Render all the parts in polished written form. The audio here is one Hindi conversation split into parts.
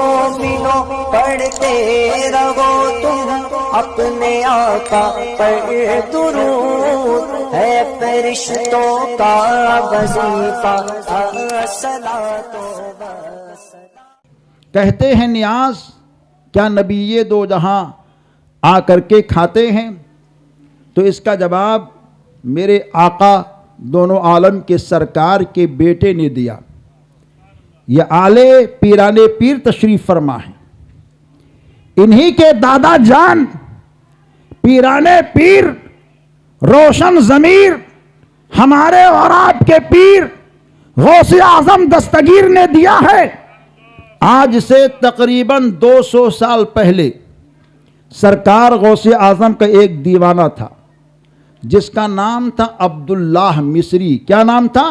मोमिनो पढ़ते रहो तुम अपने आका पर दुरूद है फरिश्तों का वजीफा सलातो वसलाम। कहते हैं नियाज क्या नबी ये दो जहां आकर के खाते हैं? तो इसका जवाब मेरे आका दोनों आलम के सरकार के बेटे ने दिया। यह आले पीराने पीर तशरीफ फरमा है। इन्हीं के दादा जान पीराने पीर रोशन ज़मीर हमारे और आपके पीर गौसे आज़म दस्तगीर ने दिया है। आज से तकरीबन 200 साल पहले सरकार गौसे आज़म का एक दीवाना था जिसका नाम था अब्दुल्लाह मिस्री। क्या नाम था?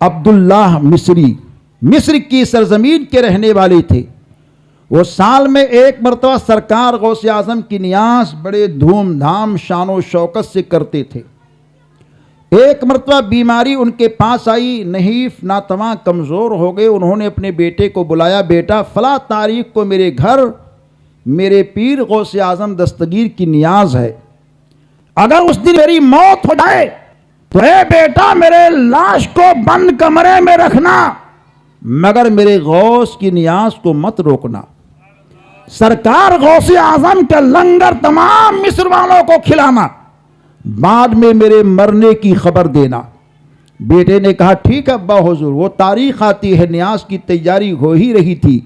अब्दुल्लाह मिस्री। मिस्र की सरजमीन के रहने वाले थे। वो साल में एक मरतबा सरकार गौसे आज़म की नियाज बड़े धूमधाम शानो शौकत से करते थे। एक मरतबा बीमारी उनके पास आई, नहीफ नातवा कमज़ोर हो गए। उन्होंने अपने बेटे को बुलाया, बेटा फला तारीख को मेरे घर मेरे पीर गौसे आज़म दस्तगीर की नियाज है, अगर उस दिन मेरी मौत हो जाए तो ए बेटा मेरे लाश को बंद कमरे में रखना, मगर मेरे गौस की नियाज को मत रोकना। सरकार गौसे आज़म के लंगर तमाम मिस्र वालों को खिलाना, बाद में मेरे मरने की खबर देना। बेटे ने कहा ठीक है अब्बा हुजूर। वो तारीख आती है, नियाज की तैयारी हो ही रही थी।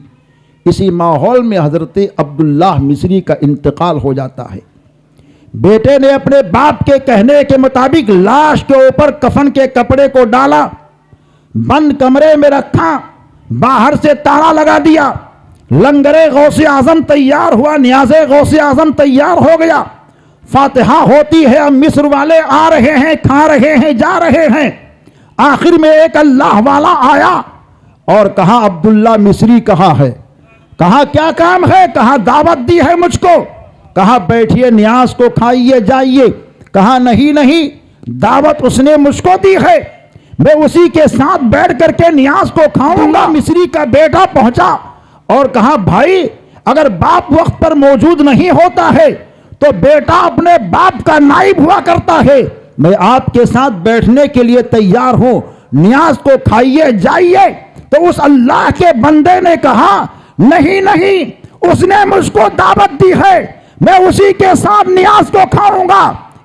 इसी माहौल में हजरत अब्दुल्लाह मिस्री का इंतकाल हो जाता है। बेटे ने अपने बाप के कहने के मुताबिक लाश के ऊपर कफन के कपड़े को डाला, बंद कमरे में रखा, बाहर से ताला लगा दिया। लंगरे गौसे आज़म तैयार हुआ, नियाज़े गौसे आज़म तैयार हो गया। फातिहा होती है, अब मिस्र वाले आ रहे हैं, खा रहे हैं, जा रहे हैं। आखिर में एक अल्लाह वाला आया और कहा अब्दुल्ला मिस्री कहाँ है? कहा क्या काम है? कहा दावत दी है मुझको। कहा बैठिए नियाज को खाइए जाइए। कहा नहीं नहीं, दावत उसने मुझको दी है, मैं उसी के साथ बैठ करके नियाज को खाऊंगा। मिस्री का बेटा पहुंचा और कहा भाई अगर बाप वक्त पर मौजूद नहीं होता है तो बेटा अपने बाप का नाइब हुआ करता है। मैं आपके साथ बैठने के लिए तैयार हूं, नियाज को खाइए जाइए। तो उस अल्लाह के बंदे ने कहा नहीं नहीं, उसने मुझको दावत दी है, मैं उसी के साथ नियाज को खाऊंगा।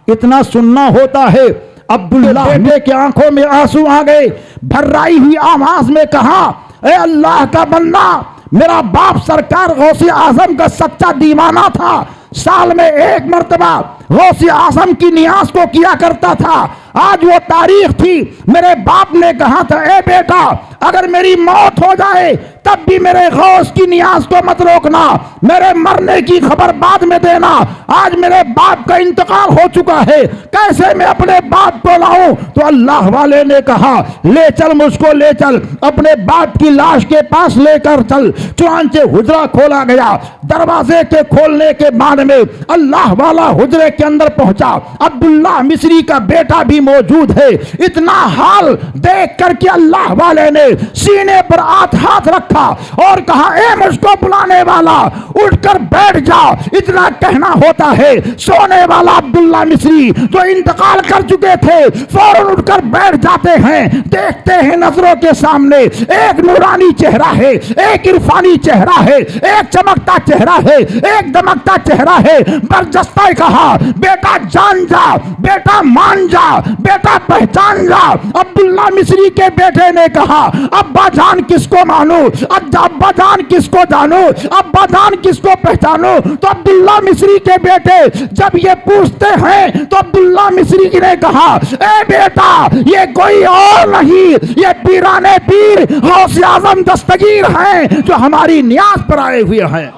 इतना सुनना होता है। अब्दुल्लाह बेटे की आंखों में आंसू आ गए, भर्राई हुई आवाज में कहा ए अल्लाह का बंदा, मेरा बाप सरकार गौसे आज़म का सच्चा दीवाना था, साल में एक मर्तबा गौसे आज़म की नियाज को किया करता था। आज वो तारीख थी, मेरे बाप ने कहा था ए बेटा अगर मेरी मौत हो जाए तब भी मेरे गौस की नियाज को मत रोकना, मेरे मरने की खबर बाद में देना। आज मेरे बाप का इंतकाल हो चुका है, कैसे मैं अपने बाप को लाऊं? तो अल्लाह वाले ने कहा ले चल, मुझको ले चल, अपने बाप की लाश के पास लेकर चल। चुनांचे हुजरा खोला गया। दरवाजे के खोलने के बाद में अल्लाह वाला हुजरे के अंदर पहुंचा। अब्दुल्लाह मिस्री का बेटा भी मौजूद है। इतना हाल देख करके अल्लाह वाले ने सीने पर हाथ रखा और कहा ए मुझको बुलाने वाला उठकर बैठ जा। इतना कहना होता है। सोने वाला अब्दुल्ला मिस्री जो इंतकाल कर चुके थे फौरन उठकर बैठ जाते हैं। देखते हैं नजरों के सामने एक नूरानी चेहरा है, एक इरफानी चेहरा है, एक चमकता चेहरा है, एक दमकता चेहरा है। बरजस्ता कहा बेटा जान जा, बेटा मान जा, बेटा पहचान जा। अब्दुल्ला मिस्री के बेटे ने कहा अब्बा जान किसको मानूं, अब्बा जान किसको जानूं, अब्बा जान किसको पहचानूं? तो अब्दुल्ला मिस्री के बेटे जब ये पूछते हैं तो अब्दुल्ला मिस्री ने कहा ए बेटा ये कोई और नहीं, ये पीराने पीर गौसे आज़म दस्तगीर हैं जो हमारी नियाज पर आए हुए हैं।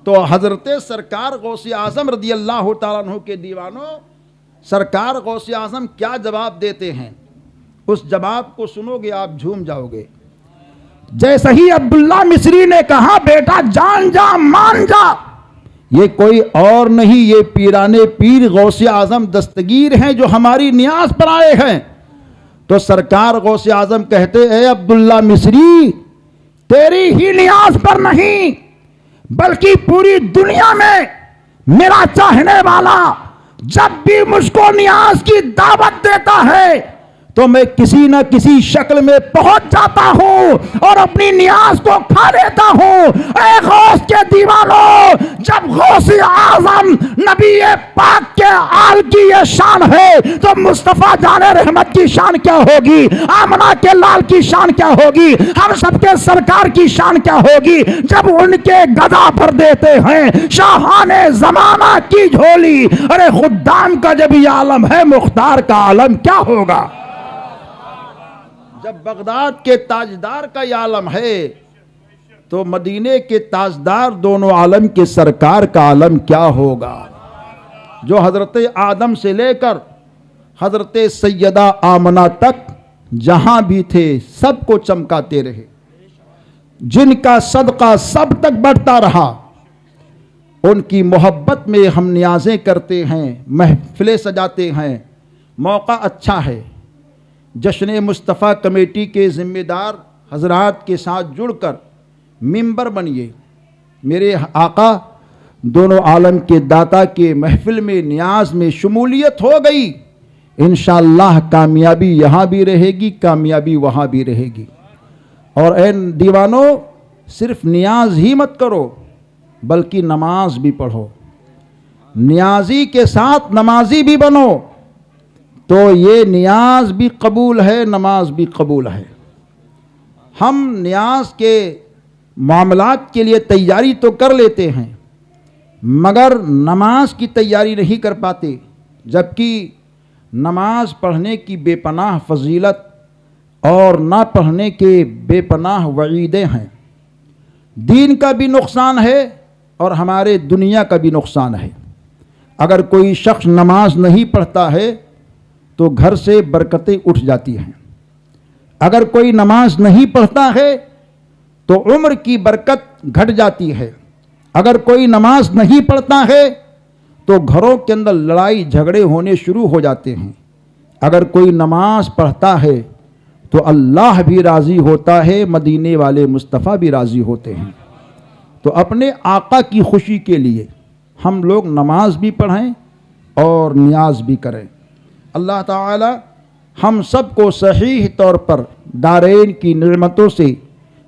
तो हजरत सरकार गौसे आज़म रज़ी अल्लाह तआला अन्हु के दीवानों, सरकार गौसे आज़म क्या जवाब देते हैं, उस जवाब को सुनोगे आप झूम जाओगे। जैसे ही अब्दुल्ला मिस्री ने कहा बेटा जान जा, मान जा, ये कोई और नहीं, ये पीराने पीर गौसे आज़म दस्तगीर हैं जो हमारी नियाज पर आए हैं। तो सरकार गौसे आजम कहते, ए अब्दुल्ला मिस्री, तेरी ही नियाज पर नहीं बल्कि पूरी दुनिया में मेरा चाहने वाला जब भी मुझको नियाज की दावत देता है तो मैं किसी न किसी शक्ल में पहुंच जाता हूं और अपनी नियाज को खा लेता हूं। ए गौस के दीवानों, जब गौसे आजम नबी पाक के आल की ये शान है तो मुस्तफा जाने रहमत की शान क्या होगी, आमना के लाल की शान क्या होगी, हम सबके सरकार की शान क्या होगी जब उनके गदा पर देते हैं शाहाने जमाना की झोली। अरे खुद्दाम का जब ये आलम है, मुख्तार का आलम क्या होगा। जब बगदाद के ताजदार का ये आलम है तो मदीने के ताजदार दोनों आलम के सरकार का आलम क्या होगा। जो हजरत आदम से लेकर हजरत सैयदा आमना तक जहां भी थे सबको चमकाते रहे, जिनका सदका सब तक बढ़ता रहा, उनकी मोहब्बत में हम नियाज़ें करते हैं, महफिलें सजाते हैं। मौका अच्छा है, जश्न मुस्तफ़ा कमेटी के ज़िम्मेदार हजरात के साथ जुड़कर मिंबर बनिए। मेरे आका दोनों आलम के दाता के महफिल में नियाज में शमूलियत हो गई, इंशाअल्लाह कामयाबी यहाँ भी रहेगी, कामयाबी वहाँ भी रहेगी। और ए दीवानों, सिर्फ नियाज ही मत करो बल्कि नमाज भी पढ़ो, नियाजी के साथ नमाजी भी बनो, तो ये नियाज भी कबूल है, नमाज भी कबूल है। हम नियाज के मामलात के लिए तैयारी तो कर लेते हैं मगर नमाज की तैयारी नहीं कर पाते, जबकि नमाज पढ़ने की बेपनाह फजीलत और ना पढ़ने के बेपनाह वईदें हैं। दीन का भी नुकसान है और हमारे दुनिया का भी नुकसान है। अगर कोई शख्स नमाज नहीं पढ़ता है तो घर से बरकतें उठ जाती हैं। अगर कोई नमाज नहीं पढ़ता है तो उम्र की बरकत घट जाती है। अगर कोई नमाज नहीं पढ़ता है तो घरों के अंदर लड़ाई झगड़े होने शुरू हो जाते हैं। अगर कोई नमाज पढ़ता है तो अल्लाह भी राज़ी होता है, मदीने वाले मुस्तफ़ा भी राज़ी होते हैं। तो अपने आका की खुशी के लिए हम लोग नमाज भी पढ़ें और नियाज भी करें। अल्लाह ताला हम सबको सही तौर पर दारैन की निअमतों से,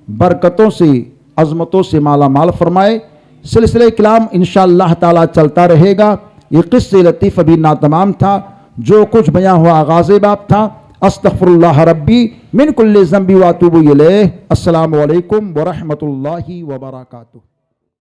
बरकतों से, अज़मतों से माला माल फरमाए। सिलसिले कलाम इंशाअल्लाह ताला चलता रहेगा। ये क़िस्से लतीफ़ अभी नातमाम था, जो कुछ बयां हुआ आगाज़े बाब था। अस्तग़फ़िरुल्लाह रब्बी मिन कुल्लि ज़ंबि व अतूबु इलैह। अस्सलामु अलैकुम व रहमतुल्लाहि व बरकातुहू।